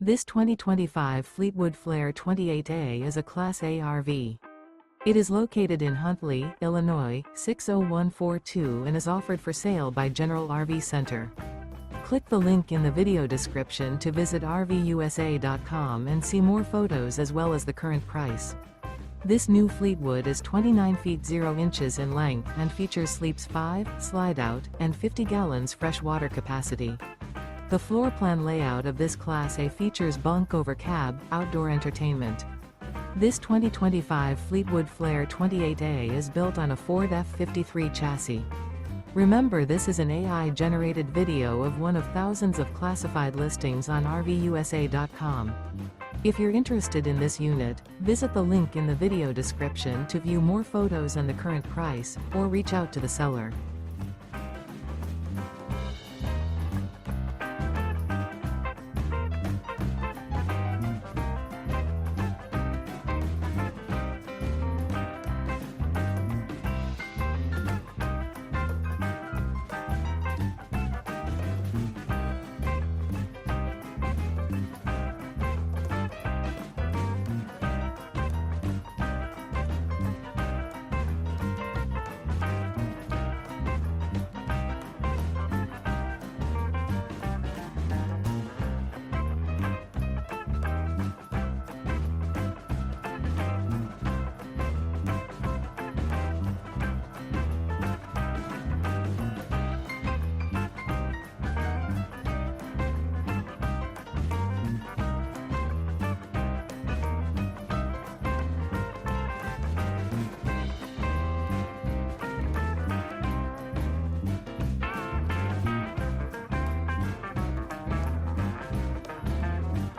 This 2025 Fleetwood Flair 28A is a Class A RV. It is located in Huntley, Illinois, 60142 and is offered for sale by General RV Center. Click the link in the video description to visit RVUSA.com and see more photos as well as the current price. This new Fleetwood is 29 feet 0 inches in length and features sleeps 5, Slideout, and 50 gallons fresh water capacity. The floor plan layout of this Class A features Bunk Over Cab, outdoor entertainment. This 2025 Fleetwood Flair 28A is built on a Ford F-53 chassis. Remember, this is an AI-generated video of one of thousands of classified listings on RVUSA.com. If you're interested in this unit, visit the link in the video description to view more photos and the current price, or reach out to the seller.